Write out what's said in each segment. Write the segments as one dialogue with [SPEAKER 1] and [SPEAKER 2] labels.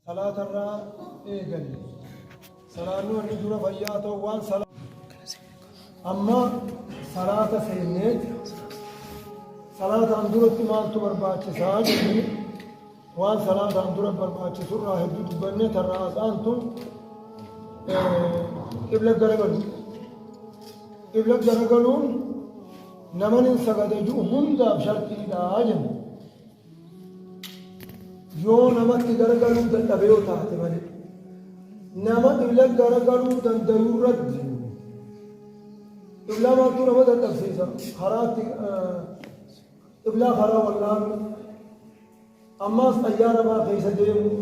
[SPEAKER 1] صلاة الرا إيجل صلاة نور نجور فيات وان صلاة أما صلاة سينيت صلاة أندورة مال تبربات ساجد وان صلاة أندورة بربات سرّا هدوء بنيت الرأس أنتم قبلة جرجلون نمن سجد جو هندا بشرط إداجن yoo namatti garagaluun dadhabe yoo taate malee nama qibla garagaluu danda'u irratti qibla maaltu nama dadhabsiisa karaatti qibla karaa wallaalu ammaas xayyaara baa keessa deemu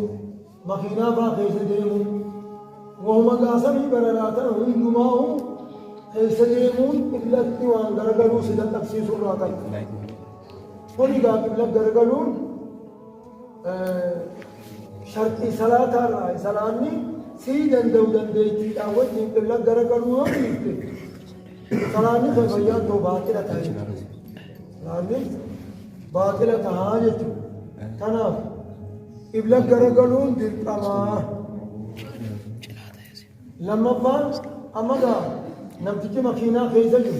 [SPEAKER 1] makiinaa baa keessa deemu wahuma gaasamii bararaa ta'e hundumaa'u keessa deemuun qiblatti waan garagaluu si dadhabsiisu irraa ta'e kun egaa qibla garagaluun شرطي صلاة الرأي صلاني سيدن دودن ديتي أول من قبل جرجلوا هم صلاني فبيان تو باطلة تهاج صلاني باطلة تهاج تنا قبل جرجلوا دلتما لما بان أما دا نمتيجي مكينة خيزجو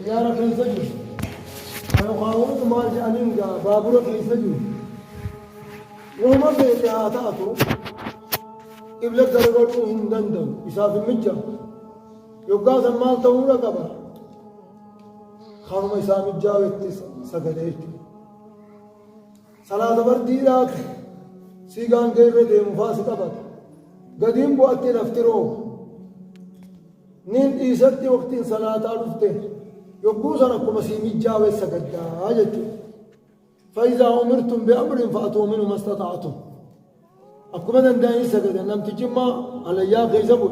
[SPEAKER 1] سيارة خيزجو أنا قاوم ما جانين جا بابور خيزجو وما بيت آتاتو قبل درجاتو هندندو إساف المجا يوقع زمان تورا كبا خانم إساف المجا ويتس سجديش صلاة برديرات سيغان غير دي مفاس كبا قديم بوقت نفترو نين إيساتي وقت صلاة عرفته يوقع سنكو مسيح مجا ويسجدا آجتو فإذا أمرتم بأمر فأتوا منه ما استطعتم أكما دنداني سجد نم تجمع على يا خيزبو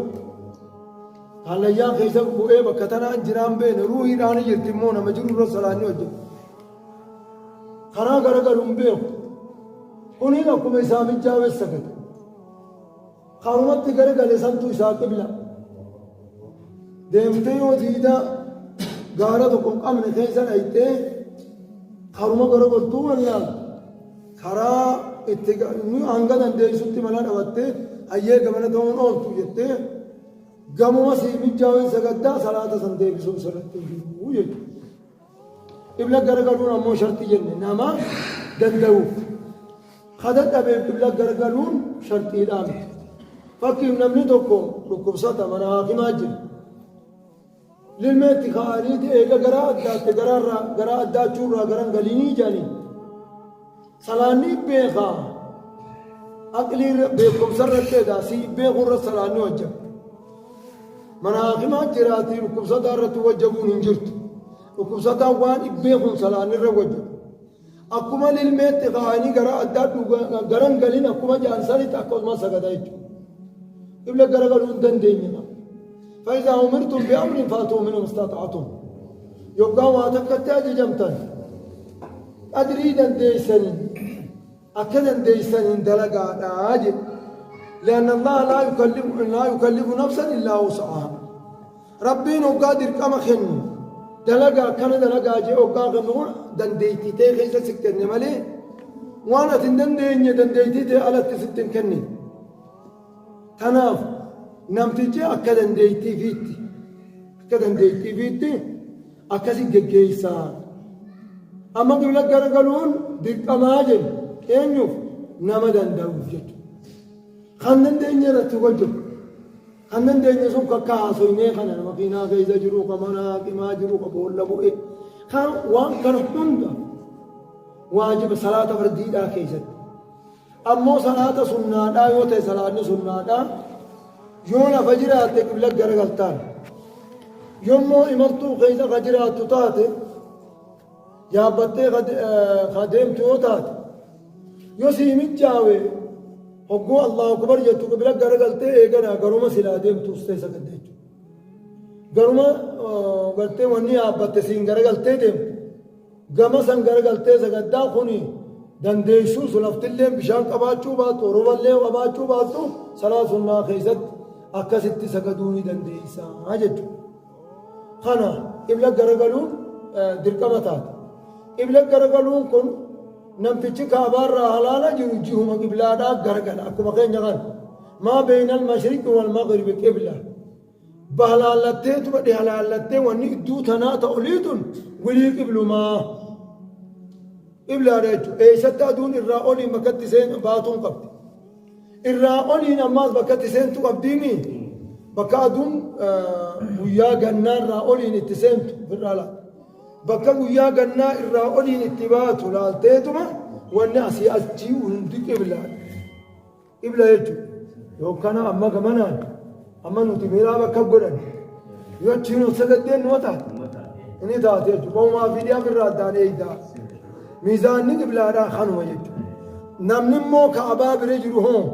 [SPEAKER 1] على يا خيزبو إيه بكتنا جرام بين روحي راني يرتمون مجرور رسالاني وجه خنا غرغرهم بيو كوني أكما إسام جاوز سجد خارمت تغرغل سنتو إساق بلا ديمتي وديدا غارتكم أمن خيزن أيته خارما غرو بولتو ونيال خرا اتغني انغا دندي سوتي مالا دوته ايي گمن دون اولتو يته گمو سيمي جاوي سگدا صلاه سنده بسو سرتو يي قبلة غرغلون امو شرطي جن ناما دندو خدت ابي قبلة غرغلون شرطي دام فكيم نمني توكو ركبساتا منا حكيماجن للميت خالد إيجا غرا أدا چورا غران غليني جاني سلاني بيخا أقلي بيكم سرته داسي بيخور سلاني وجه مناقما جراتي ركب صدارة وجهون انجرت ركب صدا وان بيخون سلاني روجه أكما للميت خالي غرا أدا غران غلين أكما جانساني تاكوز ما سغدايج إبلا غرا غلون دندينيما فإذا أمرتم بأمر فأتوا منه ما استطعتم يبقى واتكتاج جمتن أدري ديسن أكد ديسن دلقا عاجب لأن الله لا يكلف نفسا إلا وسعها ربنا قادر كما خن دلقا كان دلقا جي وقا غنون دنديتي تي خيسا سكتن مالي وانا تندندين دنديتي تي ألت ستن كني تناف نمتيجي أكدن ديتي فيتي أكاسي جيسا أما قبل غرغلون ديك أماجن كينيو نمدن دوجت خندن ديني رتوجو خندن ديني سوك كاسو إني خنا مكينا كيزا جرو كمانا كما جرو كبول لبو إيه خان وان كان حندا واجب صلاة فرديدا كيزت أمو صلاة سنة دا يوتي صلاة سنة دا يونا فجرات قبل غرغلتان يومو إمرتو خيزا فجرات تطاتي يا بطي خادم توتات يوسي مجاوي حقو الله أكبر يتو قبل غرغلتي إيغانا غروما سلا ديم توستي سكدي غروما غلتي وني آبتي سين غرغلتي ديم غما سن غرغلتي سكدا خوني دنديشو سلفتلين بشان قباچو باتو روالي قباچو باتو صلاة سنة خيزت akkasitti sagaduuni dandeeysaa jechuudha. Kana qibla garagaluun dirqama taate. Qibla garagaluun kun نمتشي كابارا حلالا جرجهم قبلادا غرغلا اكو مخين نغان ما بين المشرق والمغرب قبلة بحلالتي تبدي حلالتي وني دو تنا توليدن ولي قبل ما قبلة رجو اي ستادون الراولي مكتسين باتون قبل الراولي نماز بكتسين تو قبديمي بكادون ويا جنان راولي نتسين في الرالات بكا ويا جنا الراولين اتباعه لالتيتما والناس يأتيو هندي قبلة يجو يو كان أما كمانا أما نتبيرا بكا قرن يوتشينو سكتين نوتا إني دات يجو وما في ديا بالرادان إيدا ميزان قبلة را خانو يجو نمنمو كعبا برجلهم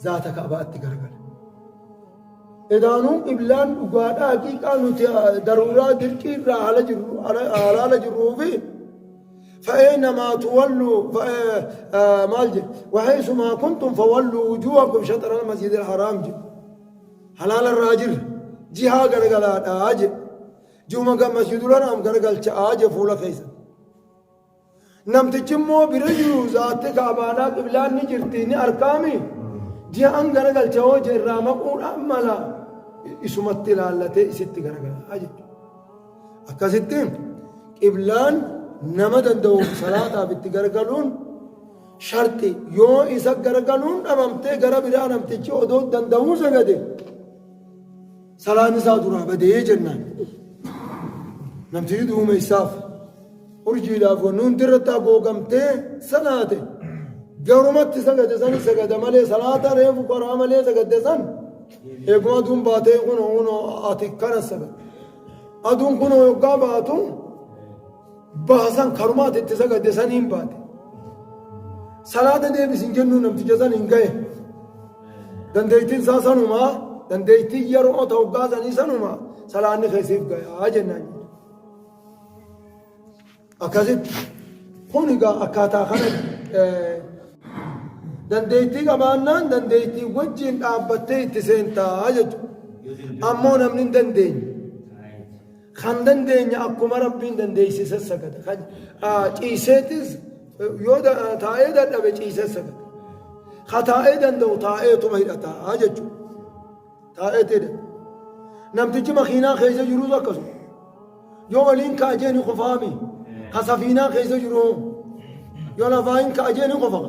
[SPEAKER 1] ذات كعبا اتقرقل إدانو إبلان وقادا حقيقة نتي ضرورة دركي على جروفي فأينما تولوا مالجي وحيث ما كنتم فولوا وجوهكم شطر المسجد الحرام جي حلال الراجل جيها قرقلا آجي جوما قام مسجد الحرام قرقل آجي فولا خيسا نمتجمو برجلو ذاتك عبانا إبلان نجرتيني أركامي جيها أن قرقل وجه الرامقون أملا isumatti ilaallatee isitti garagala jechuudha. Akkasittiin qiblaan nama danda'u salaataaf itti garagaluun sharti yoo isa garagaluun dhabamtee gara biraa namtichi odoo danda'uu sagade salaan isaa duraa badee jennaan. Namtichi duumessaaf urjiidhaaf wannuun dirratti agoogamtee salaate garumatti sagade san sagade malee salaata reefu qoraa malee sagade san eeguma aduun baatee kun ati kana sagal aduun kun yoggaa baatu baasan karumaati itti sagadde saniin baate salaata deebisin jennuu namticha san hin gahe dandeettiin isaa sanumaa dandeettii yeroo ta'u hoggaa sanii sanumaa salaanni keessiif gahe jennaan akkasitti kun egaa akkaataa kana dandeettii qabaannaan dandeettii wajjin dhaabbattee itti seentaa jechuudha. Ammoo namni hin dandeenye. Kan dandeenya akkuma rabbiin dandeessise sagada. Ciiseetis yoo taa'ee dadhabe ciisee sagada. Ka taa'ee danda'u taa'eetuma hidhataa jechuudha. Taa'eet hidhata. Namtichi makiinaa keessa jirus akkasuma. Yoo waliin kaa'ee ni qofaami. Ka safiinaa keessa jiru yoo lafaa hin kaa'ee ni qofa.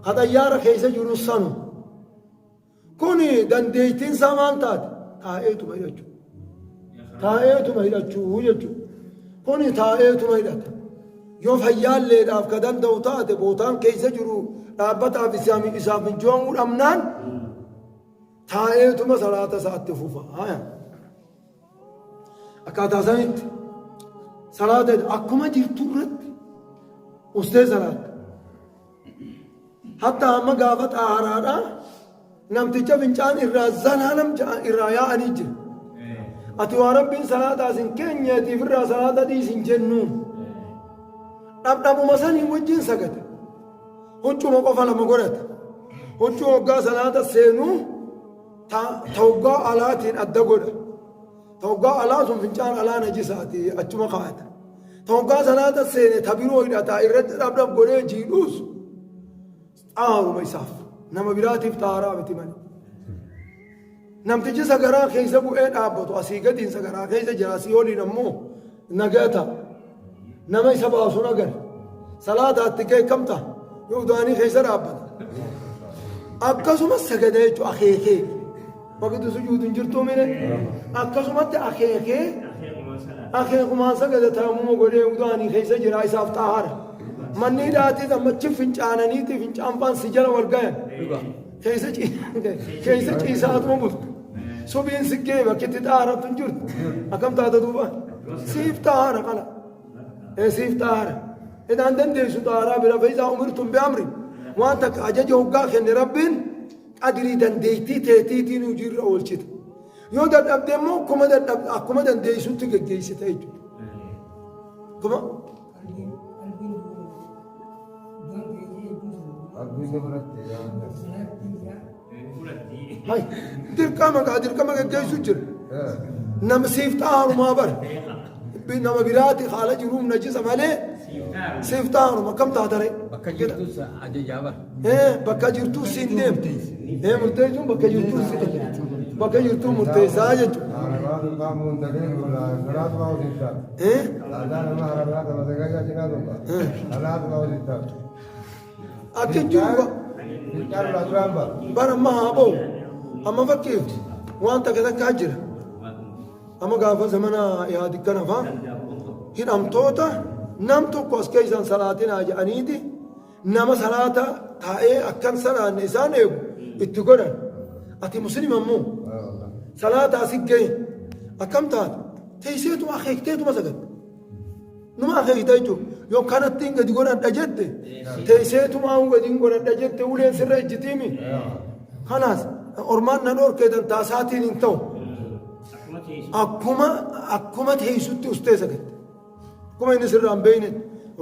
[SPEAKER 1] Xayyaara keessa jiru sanu kuni dandeettiin isaa maal taate taa'eetuma hidhachuu taa'eetuma hidhachuu jechuudha. Kuni taa'eetuma hidhata yoo fayyaalleedhaaf ka danda'u taate bootaan keessa jiru dhaabbataaf isaaf mijoomuu dhabnaan taa'eetuma salaata isaatti fufa. Akkaataa sanitti salaata akkuma jirtu irratti ustee salaata. Hatta amma gaafa xaaraadha namticha fincaan irraa zalaalam irraa yaa'anii jira. Ati waa rabbiin salaataa sin keenyeetiif irraa salaata dhiisin jennuun dhabdhabuma sanii wajjin sagate huccuma qofa lama godhata huccuu hoggaa salaata seenuu tawgaa alaatiin adda godha tawgaa alaa sun fincaan alaa najisaati achuma kaa'ata tawgaa salaata seene tabiroo hidhataa irratti dhabdhab godhee jiidhuus aaruma isaaf nama biraatiif xaaraa miti malee namtichi sagaraa keessa bu'ee dhaabbatu asii gadiin sagaraa keessa jira asii oliin ammoo nagata nama isa baasu nagar salaataatti keekamta yoo udaanii keessa dhaabbata akkasumas sagada jechuun akeekee bakki sujuudin jirtuu mine akkasumatti akeekumaan sagada taa'amuma godhee udaanii keessa jira isaaf xaara. Manni hidhaatii gammachiin fincaananiiti fincaan faan si jala wal gayan keessa ciisaatuma bultu subiin si gee bakkitti xaaratu hin jirtu akkam taata duuba siif xaara qala siif xaara edaan dandeessu xaaraa bira fayyisaa umirtuun be'amri waan takka ajaja hoggaa kenne rabbiin qadirii dandeettii teetiitiin hojiirra oolchita yoo dadhabde immoo akkuma dandeessutti geggeessita jechuudha. Hai, dirqama geggeessu jira. Nama siif xaarumaa bara. Nama biraati haala jiruuf najisa malee سيفتارو كم تهدري
[SPEAKER 2] bakka jirtus ajajaaba
[SPEAKER 1] bakka jirtu siin deemte murteessuun bakka jirtu bakka jirtu murteessaa jechuudha. Akka jiru bara amma haa ba'u amma fakkeefti waan takka takkaa jira amma gaafa zamana yaadi kana faa hidhamtoota nam tokko as keessan salaatinaa jedhaniiti nama salaata taa'ee akkan salaanne isaan eegu itti godhan ati muslima immoo salaata asi ga'e akkam taate teesseetuma akeekteetuma sagadde numa akeekta jechuudha yoo kanattiin gadi godhadha jette teesseetuma gadi godhadha jette uleen sirra ijjitiimi kanaas ormaan na dhoorkeetan taasaatiin hin ta'u akkuma teessutti ustee sagadde akkuma inni sirraan beeyne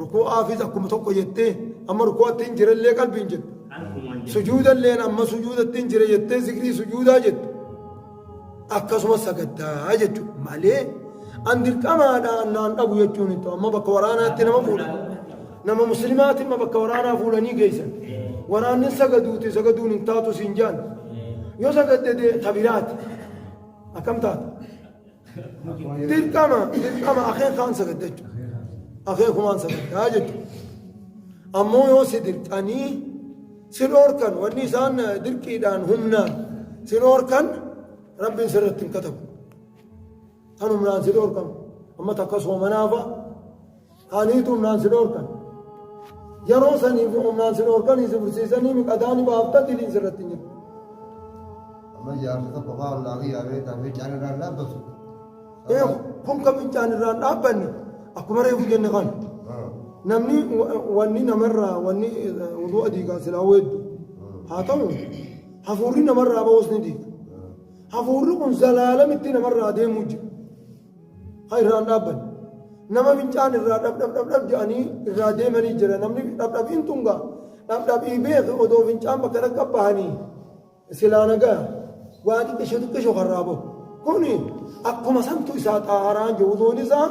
[SPEAKER 1] rukuu aafis akkuma tokko jettee amma rukuu attiin jirallee qalbiin jette sujuudalleen amma sujuudattiin jira jettee zikrii sujuudaa jette akkasuma sagaddaa jechuudha malee an dirqamaadhaan naan dhabu jechuun hin ta'u amma bakka waraanaatti nama fuudhan nama muslimaatti amma bakka waraanaa fuudhanii geessan waraanni sagaduun hin taatu siin jaan yoo sagadde tabiraati akkam taata dirqama akeekaan sagadda jechuudha akeekumaan sagaddaa jechuudha ammoo yoo si dirqanii si dhoorkan wanni isaan dirqiidhaan humnaan si dhoorkan rabbiin sirratti hin katabu kan humnaan si dhoorkan amma takka soomanaafa kaaniitu humnaan si dhoorkan yeroo saniif humnaan si dhoorkanii si fursiisanii miqadaanii baaftan diliin sirratti hin jiru
[SPEAKER 3] amma jaarsota qofaa ollaaqii yaabee taafee caanirraan dhaabbatu
[SPEAKER 1] kun kam caanirraan dhaabbanne akkuma reefu jenne kan namni wanni namarraa wanni wuduu adiigaa silaa weeddu haa ta'u hafuurri namarraa ba'us ni diiga hafuurri kun zalaalamitti namarraa deemuu jira haa irraan dhaabbanne nama fincaan irraa dhabdhab jedhanii irraa deemanii jira namni dhabdhabiin tungaa dhabdhabii beeke odoo fincaan bakka takka bahanii silaa nagaa waa xiqqisho karraa bahu kuni akkuma santu isaa xaaraan jiru wuduun isaa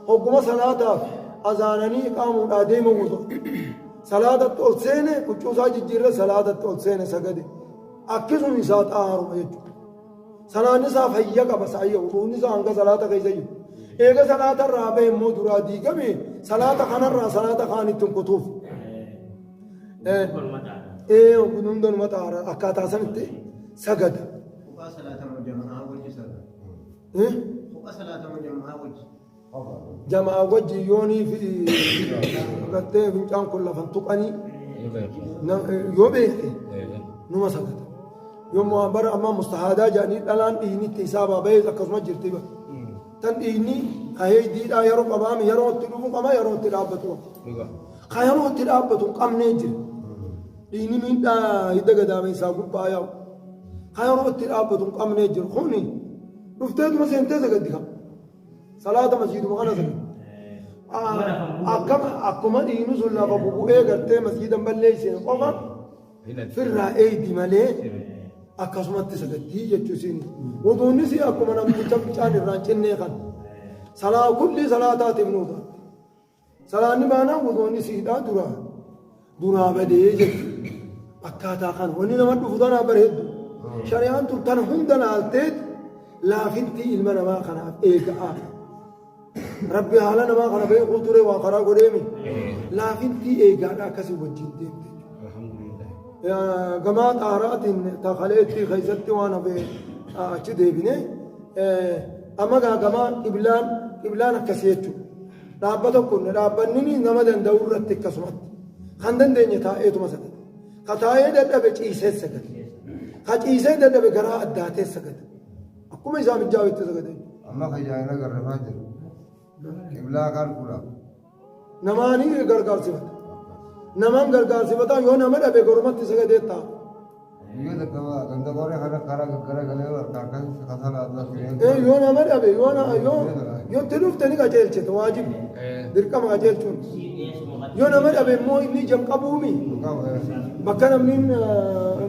[SPEAKER 1] hogguma salaataaf azaananii qaamuudhaa deema wudu salaatatti ol seene huccuusaa jijjiirre salaatatti ol seene sagade akkisum isaa xaaruma jechuudha salaanni isaa fayya qaba saayya wuduun isaa hanga salaata keessa jiru eega salaata irraa bahe immoo duraa diigame salaata kanarraa salaata kaanittiin kutuuf hundanuma xaara akkaataa sanitti sagada jamaa wajji yoonii fi gartee fincaan kun lafan tuqanii yoo beeke numa sagada yommuu bara amma mustahaadaa jedhanii dhalaan dhiinitti hisaabaa bahee akkasuma jirti ba tan dhiinni kahee diidhaa yeroo qabaame yeroo itti dhufu qaba yeroo itti dhaabbatu ka yeroo itti dhaabbatu qabnee jira dhiinni miidhaa hidda gadaameessaa gubbaa yaa'u ka yeroo itti dhaabbatu qabnee jiru kuni dhufteetuma seentee sagaddi qaba salaata masjiiduma kana sagadi akkuma dhiinu sun lafa bubu'ee gartee masjiidan balleessine qofa firraa eeydi malee akkasumatti sagaddii jechuusin wuduunnis akkuma namticha bicaan irraan cinnee kan salaa kulli salaataatiif nuuta salaanni baanaan wuduunni siidhaa duraa badee jechu akkaataa kan wanni nama dhufu tanaa bareeddu shari'aan tun tana hunda laalteet laafinti ilma namaa kanaaf eega'a rabbi haala namaa kana beekuu ture waa karaa godheemi laafinti eegaadha akkasii wajjin deemte gamaa xaaraatiin takaleetti keessatti waan hafee achi deebine amma gamaa qiblaan akkasii jechuudha dhaabbata kun dhaabbanni nama danda'u irratti akkasumatti kan dandeenye taa'eetuma sagade ka taa'ee dadhabe ciisee sagade ka ciisee dadhabe garaa addaatee sagade akkuma isaa mijaa'etti sagade
[SPEAKER 3] amma kayyaa'ina garrafaa jiru qiblaa kan fuudha
[SPEAKER 1] namaanii gargaarsifata namaan gargaarsifata yoo nama dhabe gormatti sagadee ta'a
[SPEAKER 3] yoo dadhabaa dandagooree kana karaa gaggara harkaan kan kasalaatudha
[SPEAKER 1] yoo nama dhabe yoo itti dhufte ni qajeelchite waajibi dirqama qajeelchuun yoo nama dhabe immoo inni jalqabuumi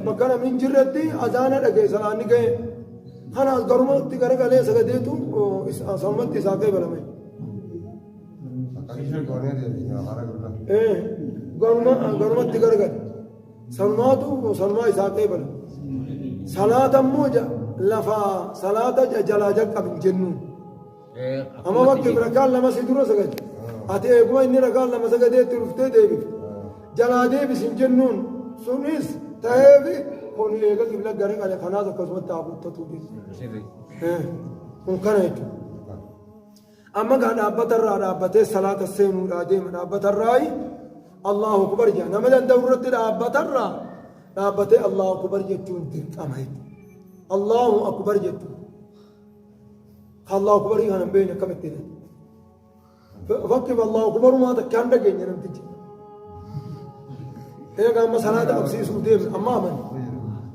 [SPEAKER 1] bakka namni jirretti azaana dhagee salaanni ga'e kanaas garumatti garagalee sagadeetu samumatti isaa kee balame
[SPEAKER 3] Isha goonee deemti hara guddaa.
[SPEAKER 1] garumatti gargar sanumaa isaa qeebala salaata immoo lafa salaata jalaa jalqabin jennuun amma bakki rakaan lama si dura sagade ati eeguma inni rakaan lama sagadeetti dhuftee deebifte jalaa deebisin jennuun sunis ta'eefi kun eega qibla gara qale kanaas akkasumatti haabuuttatu kun kana jechuudha amma gaa dhaabbatarraa dhaabbatee salaata seenuudhaa deema dhaabbatarraayi Allahu akbar jedha nama danda'u irratti dhaabbatee Allahu akbar jechuun dirqama jechuudha Allahu akbar jechuudha Allahu akbar kana hin beekne akkamitti fakkiif Allahu akbar maa takkaan dhageenya namtichi eega amma salaata qabsiisuu deemne amma amani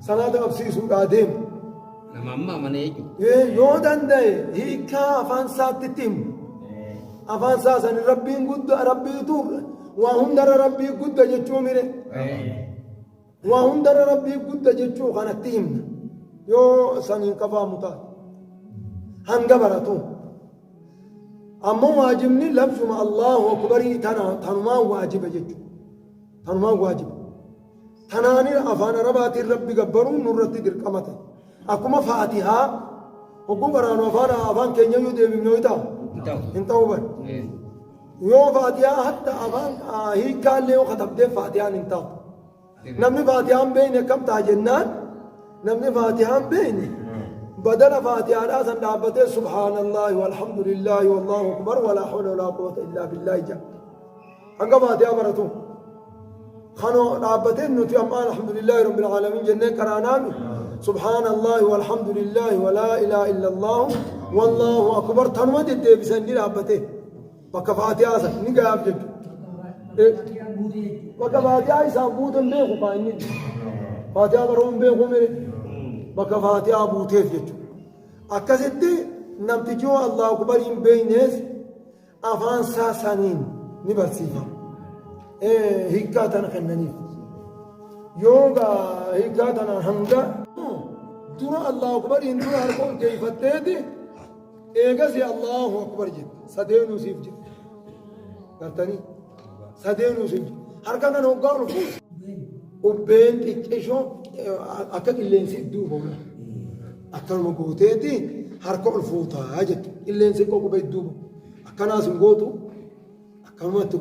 [SPEAKER 1] salaata qabsiisuudhaa deemne
[SPEAKER 2] nama amma amane jechuudha
[SPEAKER 1] yoo danda'e hiikaa afaan isaatti himu afaan isaa sani rabbiin guddaa rabbiitu waa hundarra rabbii guddaa jechuu mire waa hundarra rabbii guddaa jechuu kanatti himna yoo saniin qafaamu taate hanga baratu ammoo waajibni labsuma Allahu akbarii tanumaan waajiba jechuudha tanumaan waajiba tanaani afaan arabaatiin rabbi gabbaruun nurratti dirqamate akkuma faatihaa hogguu baraanu afaan keenya yoo deebifne yoo ta'u hin ta'u bar yoo faatihaa hatta afaan hiikkaallee yoo katabdee faatihaan hin ta'u namni faatihaan beekne akkam ta'a jennaan namni faatihaan beekne بدل فاتحة رأسا دابته سبحان الله والحمد لله والله أكبر ولا حول ولا قوة إلا بالله جل أنك فاتحة براتو خانو دابته نتي أمان الحمد لله رب العالمين جنة كرانان سبحان الله والحمد لله ولا إله إلا الله والله أكبر تنوى دي بسندي دابته بكا فاتحة سا نيجا أبجد بكا فاتحة سابوتن بيخو بايني فاتحة برون بيخو ميري bakka faatihaa buuteef jechuudha akkasitti namtichi Allahu akbar hin beeknes afaan isaa saniin ni barsiifama hiikkaa tana kennaniif yoo hiikkaa tana hanga dura Allahu akbar hin dura harka ol keeyfatteeti eegasi Allahu akbar jette sadeenuu siif jette gartanii sadeenuu siif jette harka kana hoggaa ol fuudha ubbeen xiqqeeshoo akka qilleensi duubamu akkanuma gooteeti harka ol fuutaa jechuudha qilleensi qubee duuba akkanaas hin gootu akkanumatti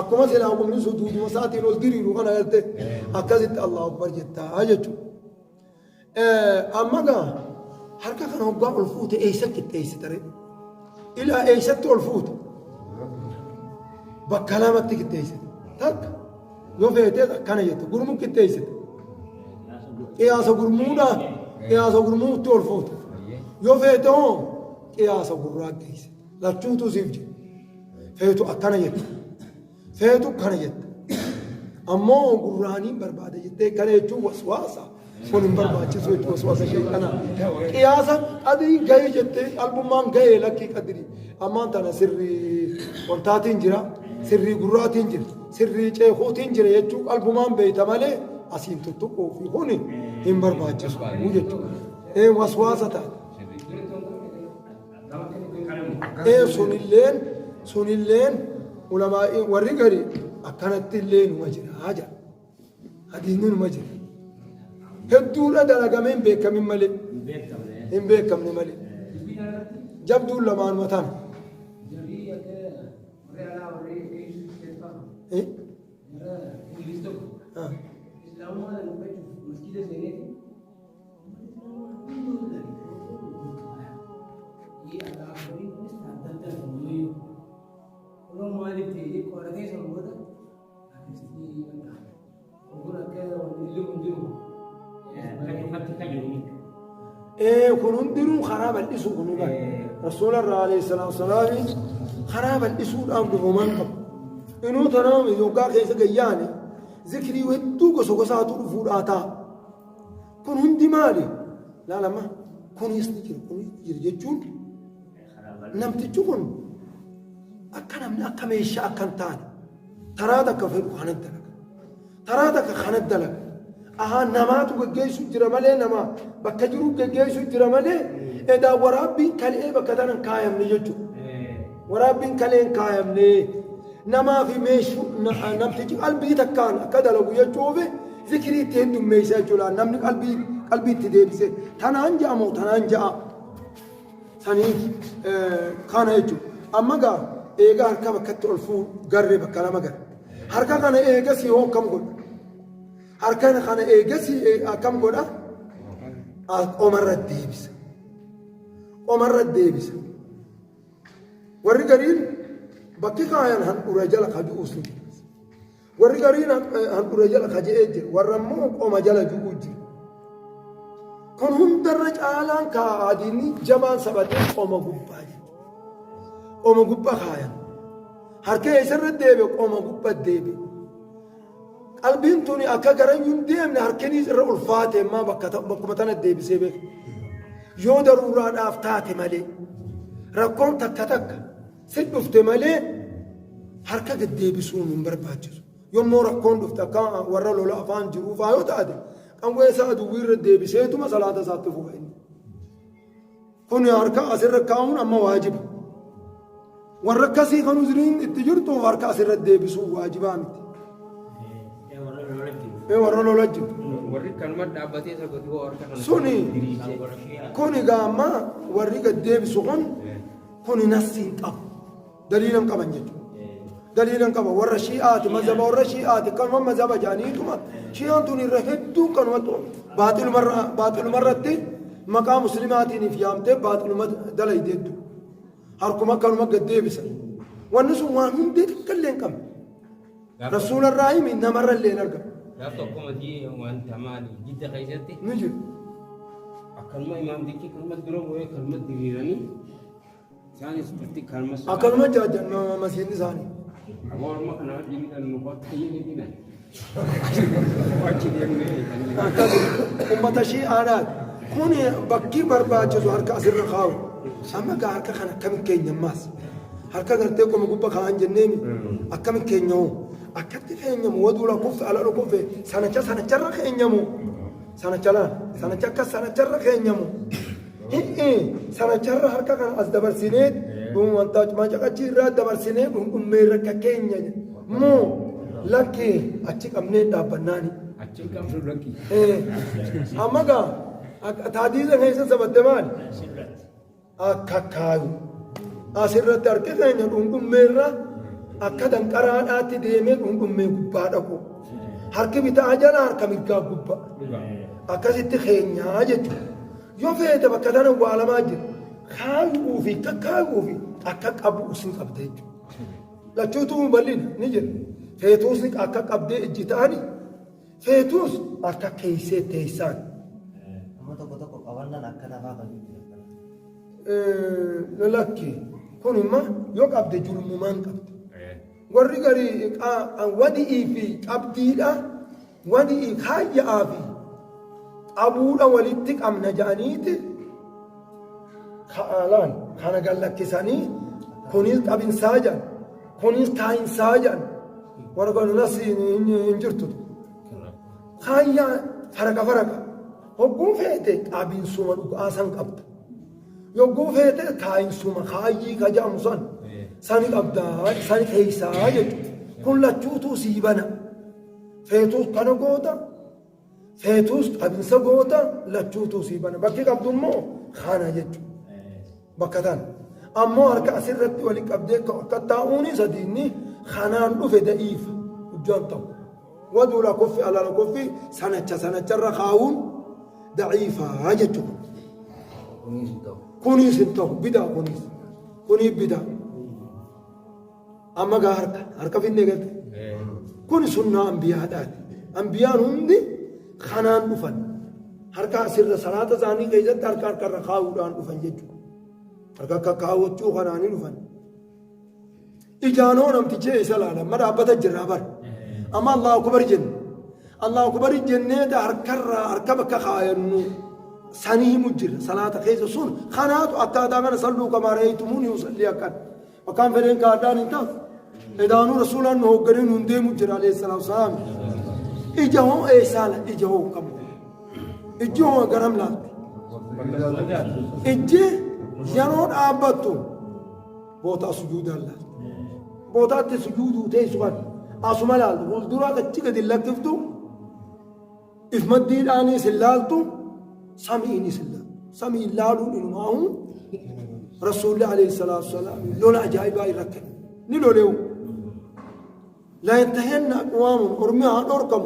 [SPEAKER 1] akkuma silaa qubni sun duuduma isaatiin ol diriiru kana galte akkasitti Allahu akbar jettaa jechuudha amma gaa harka kana hoggaa ol fuute eessa qixxeessitare ilaa eessatti ol fuute bakka lamatti qixxeessite takka yoo feetees akkana jette gurmuu qixxeessite qiyaasa gurmuudha qiyaasa gurmuutti ol fuute yoo feete hoo qiyaasa gurraa geesse lachuutu siif jedhe feetu akkana jette feetu kana jette ammoo gurraaniin barbaada jettee kana jechuun waswaasa kun hin barbaachisu jechuun waswaasa sheekana qiyaasa qadirii gahee jettee albummaan gahee lakkii qadirii ammaan tana sirrii wantaatiin jira sirrii gurraatiin jira sirrii ceekuutiin jira jechuun albumaan beeyta malee asiin tuttuquu fi kuni hin barbaachisu jechuudha waswaasa taate sunilleen ulamaa'i warri gari akkanatti illee numa jira haja hadiisni numa jira hedduudha dalagamee hin beekamin malee hin beekamne malee jabduun lamaan mataan kun hundinuu karaa bal'isuu kun dhugaa rasuula irraa alayhi salaatu wasalaam karaa bal'isuudhaaf dhufumaan qabu inuu tanaama yookaan keessa gayyaane zikrii hedduu gosa gosaatu dhufuudhaa ta'a kun hundi maali laalama kunis ni jira jechuun namtichi kun akka namni akka meeshaa akka hin taane taraa takka fedhu kanatti dalaga taraa takka kanatti dalaga namaatu geggeessu jira malee nama bakka jiru geggeessu jira malee edaa waraabbiin kalee bakka tanan kaayamne jechuudha waraabbiin kalee hin kaayamne namaa fi meeshu namtichi qalbii takkaan akka dalagu jechuufi zikrii itti heddummeessa jechuudha namni qalbii itti deebise tanaan ja'amu tanaan ja'a sanii kana jechuudha amma gaa eegaa harka bakkatti ol fuu garree bakka lama garre harka kana eegasii hoo akkam godha harka kana eegasii akkam godha qomarra deebisa qomarra deebisa warri gariin bakki kaayan handhuura jala kaju'uus ni jira warri gariin handhuura jala kaje'ee jira warra immoo qoma jala ju'uu jira kun hundarra caalaan kaa'aadini jabaan sabatee qoma gubbaa jira qoma gubbaa kaayan harka eessarra deebe qoma gubbaa deebe qalbiin tuni akka garayyuun deemne harkaniis irra ulfaate ammaa bakkuma tana deebisee beeka yoo daruuraadhaaf taate malee rakkoon takka takka si dhufte malee harka gad deebisuun hin barbaachisu yommuu rakkoon dhufte akka warra lola afaan jiruufaa yoo taate qawwee isaa aduwwii irra deebiseetuma salaata isaatti fufa inni kun harka asirra kaa'uun amma waajiba warra akkasii kan uzuriin itti jirtu harka asirra deebisuun waajibaa miti warra lola jiru
[SPEAKER 2] warri kanuma dhaabbatee sabatu harka kana
[SPEAKER 1] suni kuni gaamma warri gad deebisu kuni nasiin qabu daliilan qaban jechuudha daliilan qaba warra shi'aati mazhaba warra shi'aati kanuma mazhaba jaaniituma shi'aan tun irra hedduu kanumatti baaxilumarratti maqaa muslimaatiiniif yaamtee baaxiluma dalaydeeddu harkuma kanuma gad deebisa wanni sun waan hundee takkallee hin qabne rasuularraa himi namarra illee hin argamu
[SPEAKER 2] gaaf tokko matii wanta maali jidda keessatti
[SPEAKER 1] ni jiru
[SPEAKER 2] akkanuma imaamtichi kanuma dura bu'ee kanuma diriiranii isaanis turtii kanuma
[SPEAKER 1] akkanuma jaajan masiinni isaanii
[SPEAKER 2] Orma kana jinidan nu bakka jinidan. Wachi deemnee.
[SPEAKER 1] Ummata shi'aadhaan kun bakki barbaachisu harka asirra kaa'u amma gaa harka kana akkamiin keenya ammaas harka gartee qoma gubbaa kaa'an jenneemi akkamiin keenya hoo akkatti keenyamu waduula kuffe alalu kuffe sanacharra keenyamu sanacha akka sanacharra keenyamu sanacharra harka kana as dabarsinee wanta macaqachi irraa dabarsinee dhummeerra akka keenya moo lakkee achi qabnee dhaabbannaani
[SPEAKER 2] Achi qabdu lakki.
[SPEAKER 1] amma gaa taadiisa keessa sabatte maali akka kaayu asirratti harki keenya dhummeerra akka danqaraadhaatti deemee dhumee gubbaa dhaqu harki bitaa jala harka mirgaa gubbaa akkasitti keenyaa jechuudha yoo feete bakka tana waalamaa jira kaayuu fi kakkaayuu fi akka qabu usin qabda jechuudha lachuutu bal'ina ni jira feetuus akka qabdee ijji ta'ani feetuus akka keeysee teessaan
[SPEAKER 4] tokko qabannaan akka nafaa kan
[SPEAKER 1] lakki kun imma yoo qabde jurmumaan qabde warri garii wadii fi qabdiidha wadii kaayyaa fi qabuudha walitti qabna jedhaniiti ka'aalaan kana gallakkisanii kunis qabinsaa jedhan kunis taa'insaa jedhan warra galuunas hin jirtu kaayyaa faraqa hogguu feete qabinsuma dhugaasan qabda yogguu feete taa'insuma kaayyii ka jedhamu sani qabdaa sani keeysaa jechuudha kun lachuutuu sii bana feetuus kana goota feetuus qabinsa goota lachuutuu sii bana bakki qabdu immoo kana jechuudha bakka tan ammoo harka asirratti wali qabdee akka taa'uuni sadiinni kanaan dhufe da'iifa hujjaan ta'u waduula koffi alala koffi sanacharra kaa'uun da'iifaa jechuudha kunis hin ta'u bidaa kunis bidaa amma gaa harka finnee galte kun sunnaa ambiyaadhaati ambiyaan hundi kanaan dhufan harka asirra salaata isaanii keessatti harkarra kaa'uudhaan dhufan jechuudha harka akka kaawwachuu kanaanii dhufan ijaanoo namtichee isa laala amma dhaabbata jirraa bara amma allahu akbar jenne allahu akbar jenneeta harka bakka kaayannu sanii mujjira salaata keessa sun kanaatu akkaataa kana salluu kamaa ra'aytumuuni usallii akkan bakkaan fedheen kaadhaan hin taatu edaanuu rasuulaan nu hoogganiin hun deemu jira alayhi salaatu wasalaam ija hoo eessaala ija hoo qabu iji hoo garam laalti iji yeroo dhaabbattu bootaa sujuudaan laalti بوتات سجود تيسوان أسمع لال والدرا كتير قد لقفتو إفمدين أني سلالتو سامي سلال سامي لالو إنه رسول الله عليه الصلاة والسلام لولا عجائب أي ركن نلوليو لا ينتهين أقوام أرميها أركم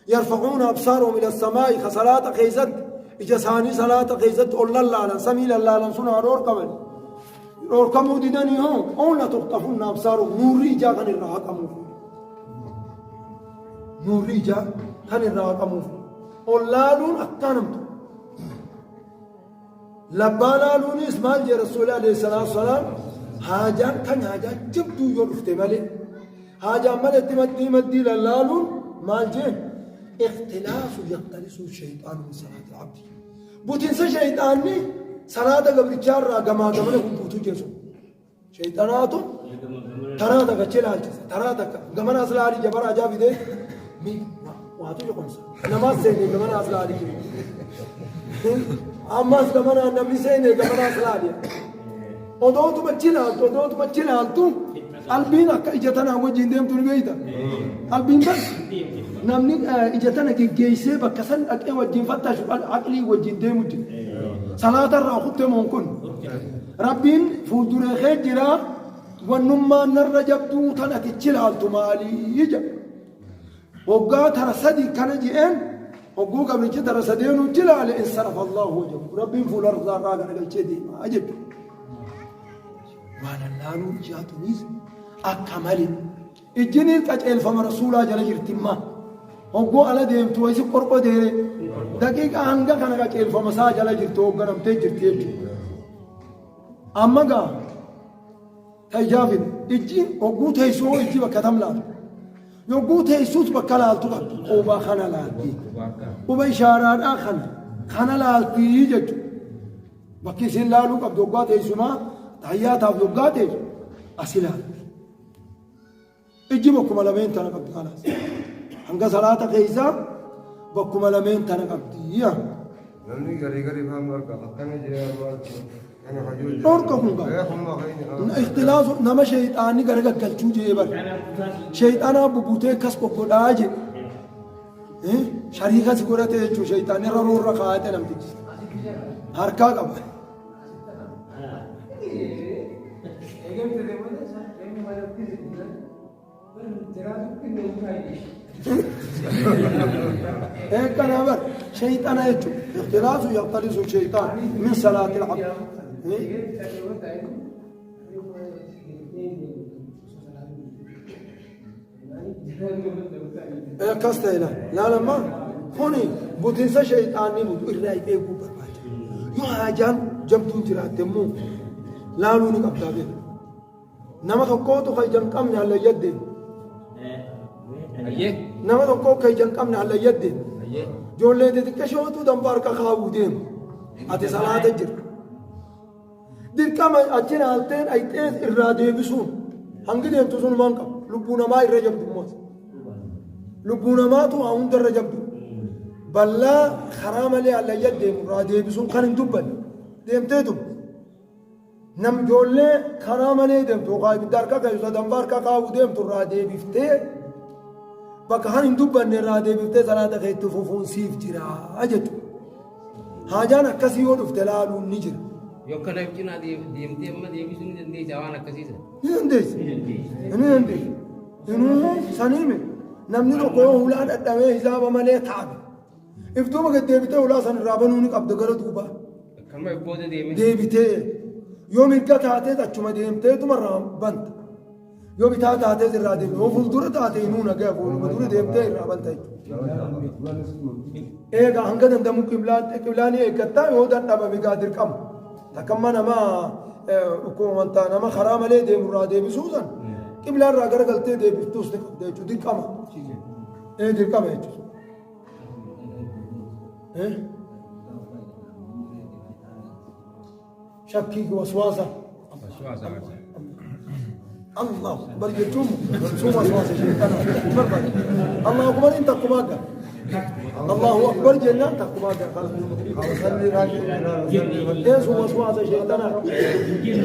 [SPEAKER 1] يرفعون أبصارهم إلى السماء كصلاة خيزت إجساني صلاة خيزت أولا لالا سمي لالا سنة أركم أركم وديدني هم أولا تخطفون أبصارهم نوري جا كان الرهاقم نوري جا كان الرهاقم أولا لون أكتنمت لبانا لوني اسمال جي رسول الله عليه الصلاة والسلام حاجان كان حاجان جبدو يرفت مالي حاجان مالي مدي للالون مال جي اختلاف يختلس الشيطان من صلاة العبد بوتنسى شيطاني صلاة قبل جارة قما قمنا بوتو جيسو شيطاناتو تراتا كتشيل هالجيس تراتا قمنا أصلالي جبرا جابي دي مي واتو جو قمسا نماز سيني قمنا أصلالي جبرا أماس كمانا نبي سيني كمانا سلاليا أدوتو بتشيلالتو البين أكا إجتنا وجين ديم تنبيتا البين بس نمني إجتنا كيسي بكسن أكا وجين فتاش عقلي وجين ديم صلاة الرأخوت ممكن ربين فودور خير جرا ونما نرجبتو تنا تشيلالتو مالي يجا وقات رسدي كان جئن وقوق قبل كده رسدين وجلال انصرف الله وجهه ربي فول الارض راغا نقل كدي ما اجب وانا لانو جاتونيز اكمل اجني قچل فم رسول جل جرتما وقو على ديم تويس قرقو ديري دقيقه انغا كان قچل فم سا جل جرتو غنم تجرتي اما غا تجافن اجي وقو تيسو اجي بكتم لا يقول تيسوس بكلال تقط أوبا خنا لالتي أوبا إشارات خنا لالتي يجت بكيسين لالو قبل دوقات يسمع تحيات عبد دوقات أسيلال إجي بكم لمين تنا قبل خلاص هنگا صلاة كيسا بكم لمين تنا قبل يا
[SPEAKER 3] نمني غري فهم ورقة أكمل جيار
[SPEAKER 1] اور کہونگا اختلاف نما شیطانی گرگا کلچو جے بر شیطان اب بوتے کس کو گڈاج شریکہ سے گرتے جو شیطان رو رکھاتے نمتی ہر کا کب ایک نمبر شیطان ہے اختلاف يختلس الشيطان من صلاة العبد كاستيلا لا لما هوني بوتنسا شيطاني بود الراي بيكو برباج يو حاجان جمتون جراتمو لا لوني قبضابين نما تقوتو خي جنقمني على يدين نما تقو خي جنقمني على يدين جولي دي كشوتو دمبار كخاو دين اتي صلاة الجر دير كما اجن التين ايتين الرادي بسون هنگدي انتو سن مانكا لبونا ما يرجم دموس لبونا ما تو عون درجم بلا خرام لي على يد رادي بسون كان دبل ديم تيدو نم جولي خرام لي ديم تو غاي بدار كا يوسا دمبار كا قاو ديم تو رادي بيفته بكهان دبل رادي بيفته صلاه خيت فوفون سيف جرا اجت حاجان كسي ود افتلالو نجر
[SPEAKER 2] يوكنا يمكننا ديمتي أما ديمي سني دندي جوانا كسيسة
[SPEAKER 1] يندس أنا يندس إنه سنيمة نمني لو كون أولاد أدمه حساب مالي تعب إفتو ما قد ديبته ولا سن رابنوني قبض قرد دوبا
[SPEAKER 2] كم يبود ديمي
[SPEAKER 1] ديبته يوم إنك تعتاد أشوما ديمته تمر بنت يوم تعتاد الرادم هو فلدور تعتاد نونا كيف هو فلدور ديمته الرابنت إيه كهانك دندمو كبلاني إيه كتا يهودا نبى بقادر كم تكمل نما حكومتا نما خرام عليه دي مرادي بسوزن قبل الراجر غلطي دي بتوس دي جدي كما ايه دي كما ايه شكي وسواسه الله بل يتوم سوى وسواسه شيطان الله اكبر انت كما الله أكبر جنة تقوى
[SPEAKER 3] أصلي راجع
[SPEAKER 1] إيش هو وسواس الشيطان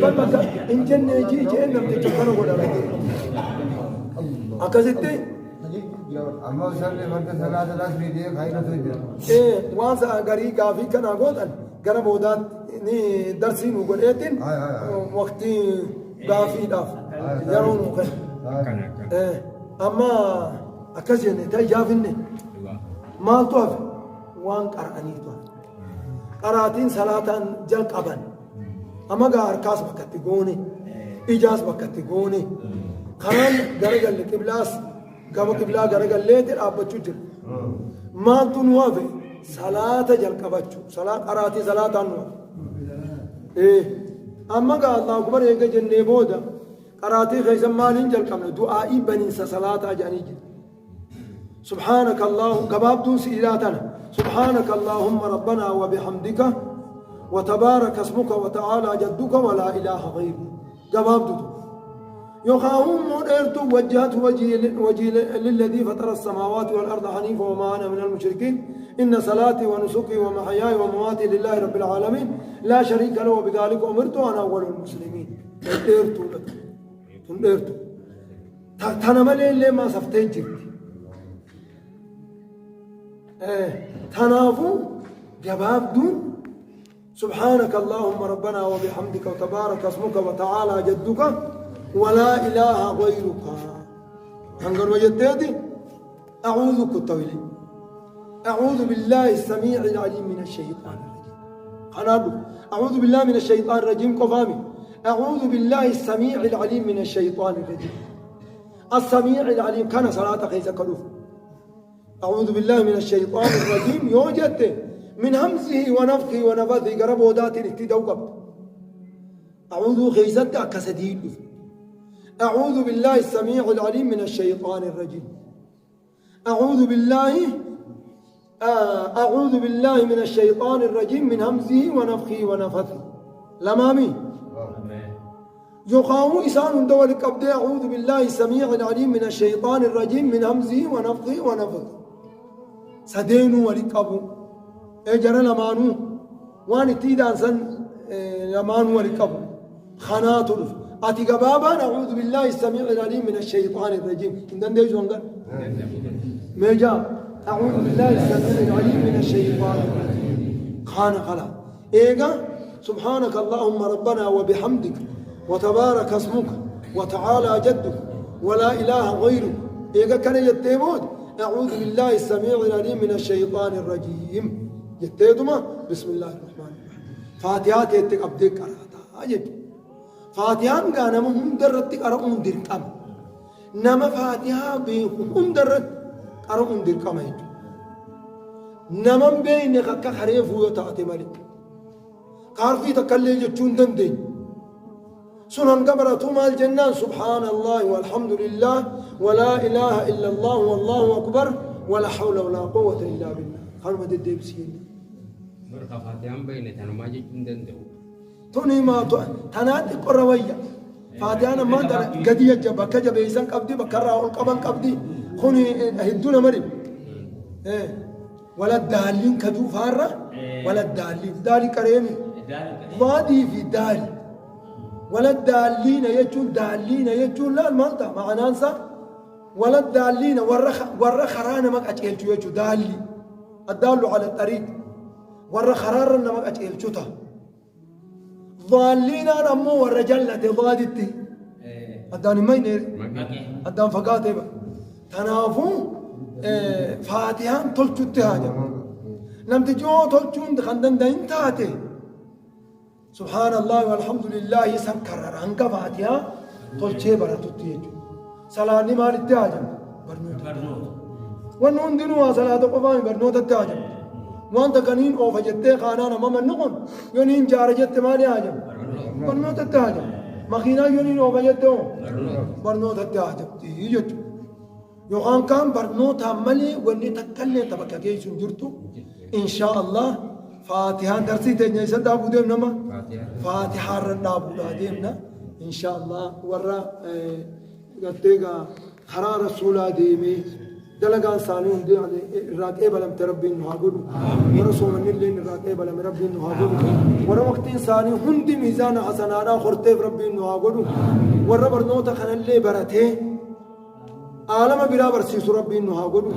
[SPEAKER 1] بل بك إن جنة يجي جنة تجكنا ولا لا أكذبتي
[SPEAKER 3] أما أصلي فرد صلاة العصر دي خير توجه
[SPEAKER 1] إيه وانسا غري كافي كنا قولن غرا بودات ني درسين وقولتين وقت كافي داف يرون وكان إيه أما أكذبني تجافني ما توف وان قرأني توف قراتين صلاة جل قبل أما قار كاس بكتجوني إجاز بكتجوني خان درجة القبلاس قام قبلا درجة ليتر أبى تجر ما تنوافي صلاة جل قبتشو صلاة قراتي صلاة أنو إيه أما قال الله أكبر يجي جنة بودا قراتي خيسم مالين جل قبل دعائي بني صلاة أجاني سبحانك اللهم كباب دون سيلاتنا سبحانك اللهم ربنا وبحمدك وتبارك اسمك وتعالى جدك ولا إله غيرك كباب دون يخاهم مدرت وجهت وجهي للذي فطر السماوات والأرض حنيفا وما أنا من المشركين إن صلاتي ونسكي ومحياي ومماتي لله رب العالمين لا شريك له وبذلك أمرت وأنا أول المسلمين تندرت تنمل اللي ما سفتين جرت تنافو جباب دون سبحانك اللهم ربنا وبحمدك وتبارك اسمك وتعالى جدك ولا إله غيرك هنقول وجدتي أعوذ كتويل أعوذ بالله السميع العليم من الشيطان الرجيم أعوذ بالله من الشيطان الرجيم كفامي أعوذ بالله السميع العليم من الشيطان الرجيم السميع العليم كان صلاة خيزة كروف أعوذ بالله من الشيطان الرجيم يوجد من همزه ونفخه ونفثه قرب ودات الاهتداء قبل أعوذ خيزة كسديد أعوذ بالله السميع العليم من الشيطان الرجيم أعوذ بالله من الشيطان الرجيم من همزه ونفخه ونفثه لمامي يقاو إسان دول قبل أعوذ بالله السميع العليم من الشيطان الرجيم من همزه ونفخه ونفثه سدينو ولقبو اجر لمانو وان تيدان سن لمانو ولقبو خنات اتي غبابا اعوذ بالله السميع العليم من الشيطان الرجيم عندن دي جونغا ميجا اعوذ بالله السميع العليم من الشيطان الرجيم خان خلا ايغا سبحانك اللهم ربنا وبحمدك وتبارك اسمك وتعالى جدك ولا اله غيرك ايغا كان يتيمود أعوذ بالله السميع العليم من الشيطان الرجيم يتيدما بسم الله الرحمن الرحيم فاتحة يتك أبدك قراءتا أجد فاتحة قانا هم درت قرأون درقم نما فاتحة بهم درت قرأون درقم يجو نما بين خكا خريف ويتعطي مالك كارفي تكالي جتشون دندين سنن قبرتهم الجنان سبحان الله والحمد لله ولا إله إلا الله والله أكبر ولا حول ولا قوة إلا بالله خلما تدبسين
[SPEAKER 2] بركة فاتحة بين تنما جتون دندو
[SPEAKER 1] توني ما تنادي قروية فاتحة ما ترى قد يجب كجب إنسان قبدي بكرة والقبن قبدي خوني هدونا مريم ولا الدالين كجو فارة ولا الدالين دالي كريمي وادي في دالي ولا الدالين يجون لا المنطقة مع نانسا ولا الدالين ورا خرانا ما أجيل يجو دالي الدال على الطريق ورا خرارنا ما أجيل شوتا ضالين أنا مو ورا جلة ضادتي الداني ما ينير الدان فقاتي تنافو فاتحان تلتو التهاجم لم تجو تلتون دخندن دين تاتي سبحان الله والحمد لله يسكر عنك فاتحة تلتشي براتو تيجو صلاة ما للتهاجم برنوت ونون دينوا صلاة قفان برنوت التهاجم وانت كنين او فجتة خانانا ما منقون يونين جارجت مالي هاجم برنوت التهاجم مخينا يونين او فجتة برنوت التهاجم تيجو يوغان كان برنوت عملي وني تكلي تبكا كيسون جرتو إن شاء الله فاتحة درسي تجني سدا بودم نما فاتحة رنا بودمنا إن شاء الله ورا قتيجا خرار رسول ديمي دلقان ثانيون دي الراقي بلم تربي إنه هاقولوا ورسول من اللي الراقي بلم ربي إنه هاقولوا ورا وقتين ثاني هندي ميزان حسنانا خرطيف ربي إنه هاقولوا ورا برنوتا خان اللي برته عالم بلا برسيس ربي إنه هاقولوا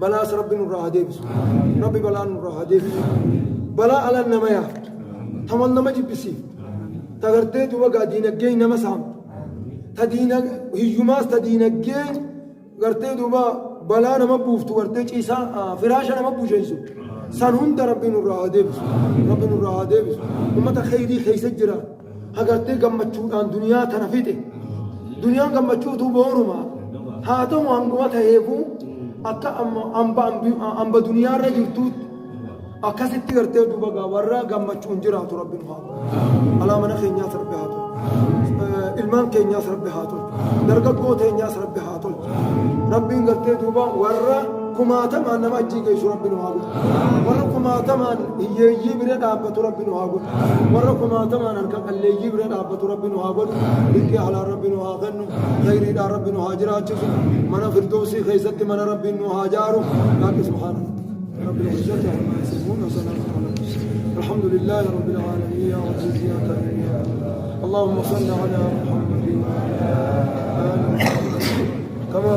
[SPEAKER 1] بلاس ربي نور هاديبس ربي بلا نور هاديبس بلا على النمايا تمال نما جبسي تغرتي دوبا قادينك جاي نما سام تدينك هيجماس تدينك جاي غرتي دوبا بلا نما بوفتو غرتي چيسا فراشا نما بوشيسو سان هند ربي نور هاديبس ربي نور هاديبس امتا خيري خيس جرا هغرتي غمچو ان دنيا تنفيته دنيا غمچو تو بورما هاتو وانغوا تهيفو akka amba duniyaa irra jirtuut akkasitti gartee duuba warra gammachuun jiraatu rabbiin haa alaa mana keenyaas rabbi haa tolchu ilmaan keenyaas rabbi haa tolchu dargaggoo keenyaas rabbi haa tolchu rabbiin gartee duuba warra kumaatamaan nama ajjii geessu rabbiin haa godhu warra kumaatamaan hiyyeeyyii bira dhaabbatu rabbiin haa godhu warra kumaatamaan harka qalleeyyii bira dhaabbatu rabbiin haa godhu dhiqqee halaa rabbiin haa kennu khayriidhaan rabbiin haa jiraachisu mana firdowsii keessatti mana rabbiin haa jaaru laaqi subhaanahu رب العزة عما يصفون وسلام على المرسلين الحمد لله رب العالمين يا عزيز يا كريم يا اللهم صل على محمد وعلى آل محمد كما